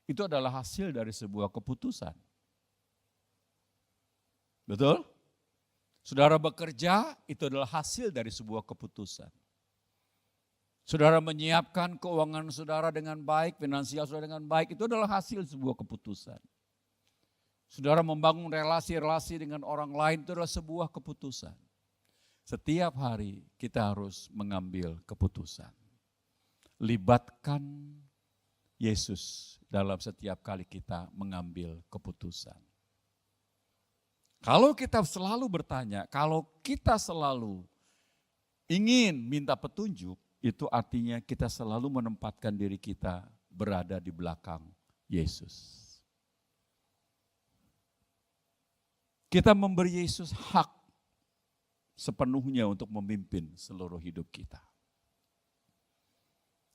[SPEAKER 1] Itu adalah hasil dari sebuah keputusan. Betul? Saudara bekerja itu adalah hasil dari sebuah keputusan. Saudara menyiapkan keuangan saudara dengan baik, finansial saudara dengan baik, itu adalah hasil sebuah keputusan. Saudara membangun relasi-relasi dengan orang lain, itu adalah sebuah keputusan. Setiap hari kita harus mengambil keputusan. Libatkan Yesus dalam setiap kali kita mengambil keputusan. Kalau kita selalu bertanya, kalau kita selalu ingin minta petunjuk, itu artinya kita selalu menempatkan diri kita berada di belakang Yesus. Kita memberi Yesus hak sepenuhnya untuk memimpin seluruh hidup kita.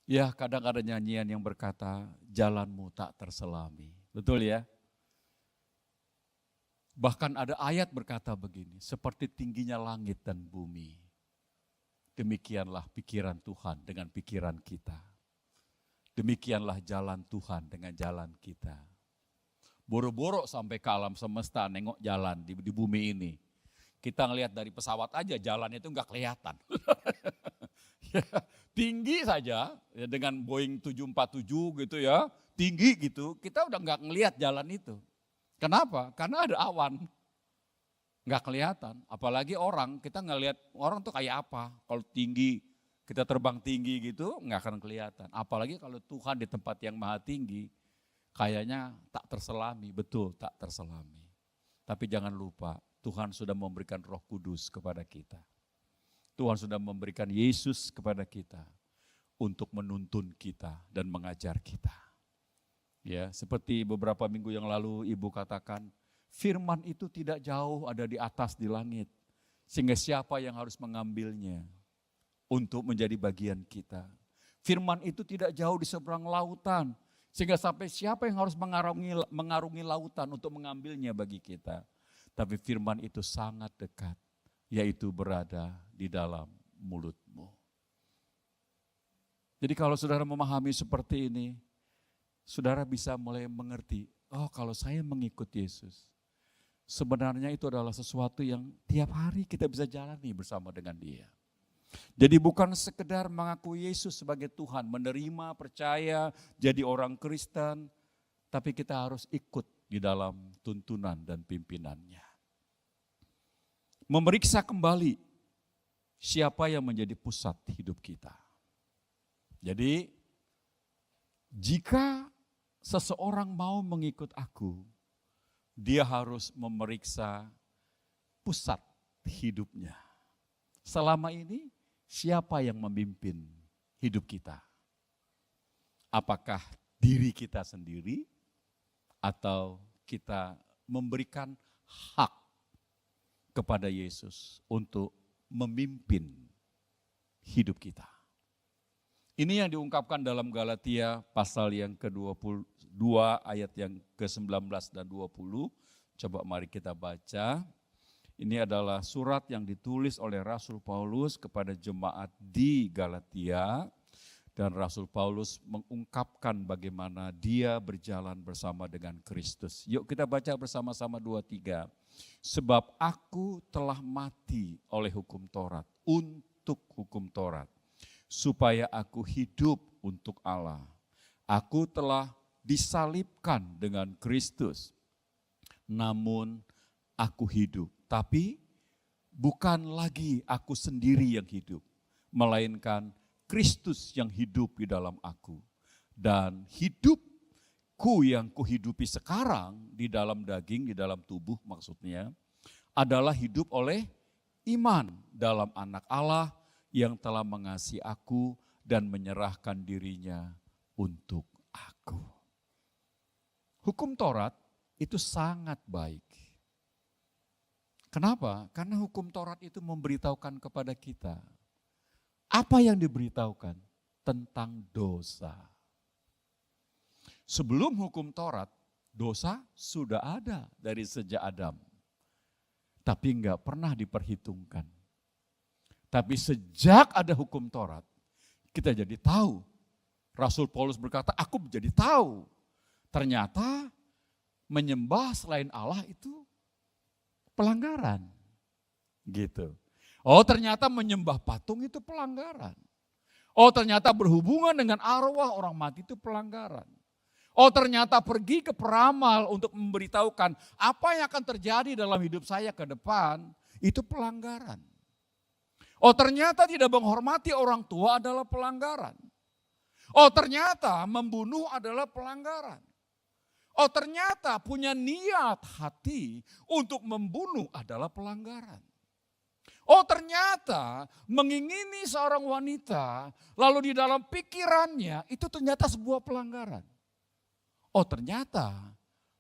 [SPEAKER 1] Ya, kadang ada nyanyian yang berkata, jalanmu tak terselami. Betul ya? Bahkan ada ayat berkata begini, seperti tingginya langit dan bumi, demikianlah pikiran Tuhan dengan pikiran kita. Demikianlah jalan Tuhan dengan jalan kita. Boro-boro sampai ke alam semesta, nengok jalan di bumi ini. Kita ngelihat dari pesawat aja jalan itu enggak kelihatan. Ya, tinggi saja ya, dengan Boeing 747 gitu ya, tinggi gitu, kita udah enggak ngelihat jalan itu. Kenapa? Karena ada awan. Enggak kelihatan, apalagi orang, kita ngelihat orang tuh kayak apa. Kalau tinggi, kita terbang tinggi gitu, enggak akan kelihatan. Apalagi kalau Tuhan di tempat yang maha tinggi, kayaknya tak terselami, betul tak terselami. Tapi jangan lupa, Tuhan sudah memberikan Roh Kudus kepada kita. Tuhan sudah memberikan Yesus kepada kita untuk menuntun kita dan mengajar kita. Ya, seperti beberapa minggu yang lalu Ibu katakan, firman itu tidak jauh ada di atas di langit. Sehingga siapa yang harus mengambilnya untuk menjadi bagian kita. Firman itu tidak jauh di seberang lautan. Sehingga sampai siapa yang harus mengarungi lautan untuk mengambilnya bagi kita. Tapi firman itu sangat dekat, yaitu berada di dalam mulutmu. Jadi kalau saudara memahami seperti ini, saudara bisa mulai mengerti, oh kalau saya mengikut Yesus, sebenarnya itu adalah sesuatu yang tiap hari kita bisa jalani bersama dengan Dia. Jadi bukan sekedar mengaku Yesus sebagai Tuhan, menerima, percaya, jadi orang Kristen, tapi kita harus ikut di dalam tuntunan dan pimpinannya. Memeriksa kembali siapa yang menjadi pusat hidup kita. Jadi jika seseorang mau mengikut aku, dia harus memeriksa pusat hidupnya. Selama ini siapa yang memimpin hidup kita? Apakah diri kita sendiri atau kita memberikan hak kepada Yesus untuk memimpin hidup kita? Ini yang diungkapkan dalam Galatia pasal yang ke-22 ayat yang ke-19 dan 20. Coba mari kita baca. Ini adalah surat yang ditulis oleh Rasul Paulus kepada jemaat di Galatia. Dan Rasul Paulus mengungkapkan bagaimana dia berjalan bersama dengan Kristus. Yuk kita baca bersama-sama 2-3. Sebab aku telah mati oleh hukum Taurat, untuk hukum Taurat, supaya aku hidup untuk Allah. Aku telah disalibkan dengan Kristus, namun aku hidup. Tapi bukan lagi aku sendiri yang hidup, melainkan Kristus yang hidup di dalam aku. Dan hidupku yang kuhidupi sekarang di dalam daging, di dalam tubuh maksudnya, adalah hidup oleh iman dalam anak Allah yang telah mengasihi aku dan menyerahkan dirinya untuk aku. Hukum Taurat itu sangat baik. Kenapa? Karena hukum Taurat itu memberitahukan kepada kita. Apa yang diberitahukan? Tentang dosa. Sebelum hukum Taurat, dosa sudah ada dari sejak Adam. Tapi enggak pernah diperhitungkan. Tapi sejak ada hukum Taurat, kita jadi tahu. Rasul Paulus berkata, aku menjadi tahu. Ternyata menyembah selain Allah itu pelanggaran. Gitu. Oh ternyata menyembah patung itu pelanggaran. Oh ternyata berhubungan dengan arwah orang mati itu pelanggaran. Oh ternyata pergi ke peramal untuk memberitahukan apa yang akan terjadi dalam hidup saya ke depan, itu pelanggaran. Oh ternyata tidak menghormati orang tua adalah pelanggaran. Oh ternyata membunuh adalah pelanggaran. Oh ternyata punya niat hati untuk membunuh adalah pelanggaran. Oh ternyata mengingini seorang wanita lalu di dalam pikirannya itu ternyata sebuah pelanggaran. Oh ternyata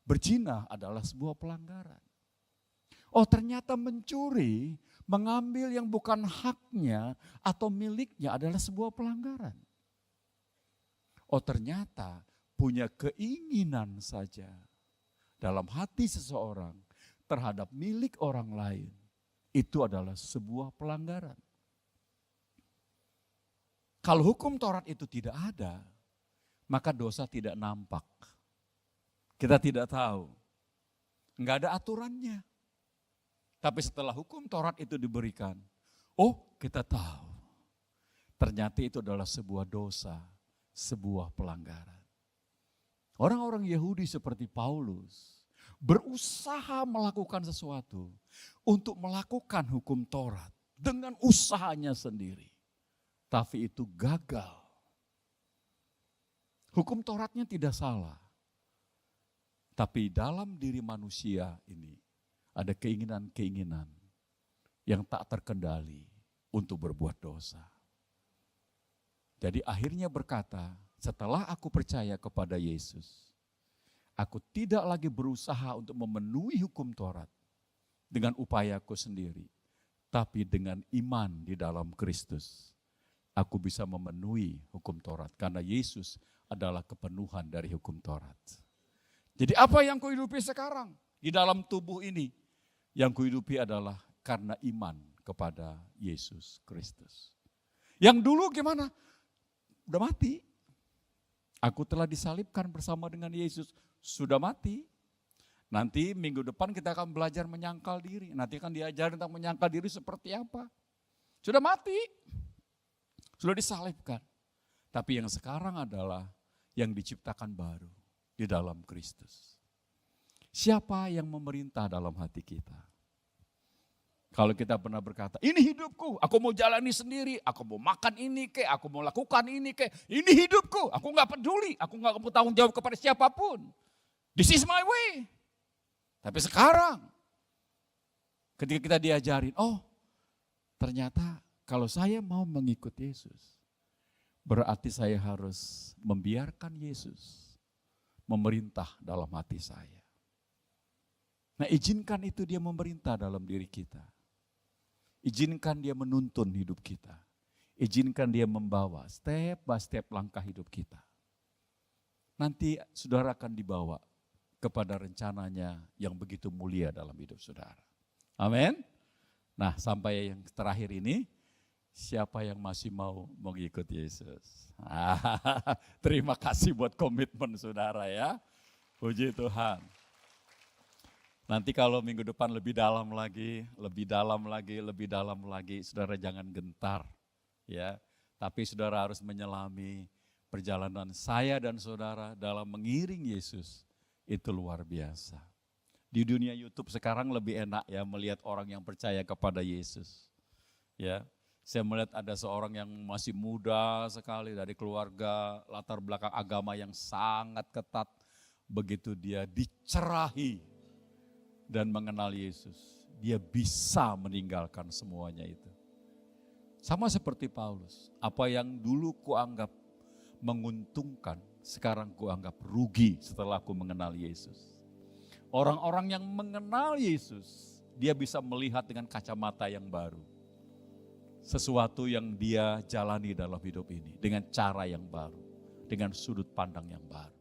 [SPEAKER 1] berzina adalah sebuah pelanggaran. Oh ternyata mencuri, mengambil yang bukan haknya atau miliknya adalah sebuah pelanggaran. Oh ternyata punya keinginan saja dalam hati seseorang terhadap milik orang lain. Itu adalah sebuah pelanggaran. Kalau hukum Taurat itu tidak ada, maka dosa tidak nampak. Kita tidak tahu. Enggak ada aturannya. Tapi setelah hukum Taurat itu diberikan, oh kita tahu. Ternyata itu adalah sebuah dosa, sebuah pelanggaran. Orang-orang Yahudi seperti Paulus berusaha melakukan sesuatu untuk melakukan hukum Taurat dengan usahanya sendiri. Tapi itu gagal. Hukum Tauratnya tidak salah. Tapi dalam diri manusia ini ada keinginan-keinginan yang tak terkendali untuk berbuat dosa. Jadi akhirnya berkata, setelah aku percaya kepada Yesus, aku tidak lagi berusaha untuk memenuhi hukum Taurat dengan upayaku sendiri, tapi dengan iman di dalam Kristus. Aku bisa memenuhi hukum Taurat karena Yesus adalah kepenuhan dari hukum Taurat. Jadi apa yang kuhidupi sekarang di dalam tubuh ini? Yang kuhidupi adalah karena iman kepada Yesus Kristus. Yang dulu gimana? Udah mati. Aku telah disalibkan bersama dengan Yesus. Sudah mati. Nanti minggu depan kita akan belajar menyangkal diri. Nanti akan diajar tentang menyangkal diri seperti apa. Sudah mati. Sudah disalibkan. Tapi yang sekarang adalah yang diciptakan baru di dalam Kristus. Siapa yang memerintah dalam hati kita? Kalau kita pernah berkata, ini hidupku, aku mau jalani sendiri, aku mau makan ini kek, aku mau lakukan ini kek, ini hidupku, aku gak peduli, aku gak mau tanggung jawab kepada siapapun. This is my way. Tapi sekarang, ketika kita diajarin, oh ternyata kalau saya mau mengikut Yesus, berarti saya harus membiarkan Yesus memerintah dalam hati saya. Nah izinkan itu dia memerintah dalam diri kita. Izinkan dia menuntun hidup kita. Izinkan dia membawa step by step langkah hidup kita. Nanti saudara akan dibawa kepada rencananya yang begitu mulia dalam hidup saudara. Amin. Nah sampai yang terakhir ini, siapa yang masih mau mengikuti Yesus? Terima kasih buat komitmen saudara ya. Puji Tuhan. Nanti kalau minggu depan lebih dalam lagi, saudara jangan gentar ya. Tapi saudara harus menyelami perjalanan saya dan saudara dalam mengiring Yesus. Itu luar biasa. Di dunia YouTube sekarang lebih enak ya melihat orang yang percaya kepada Yesus. Ya, saya melihat ada seorang yang masih muda sekali dari keluarga latar belakang agama yang sangat ketat. Begitu dia dicerahi dan mengenal Yesus, dia bisa meninggalkan semuanya itu. Sama seperti Paulus, apa yang dulu kuanggap menguntungkan, sekarang kuanggap rugi setelah ku mengenal Yesus. Orang-orang yang mengenal Yesus, dia bisa melihat dengan kacamata yang baru. Sesuatu yang dia jalani dalam hidup ini, dengan cara yang baru, dengan sudut pandang yang baru.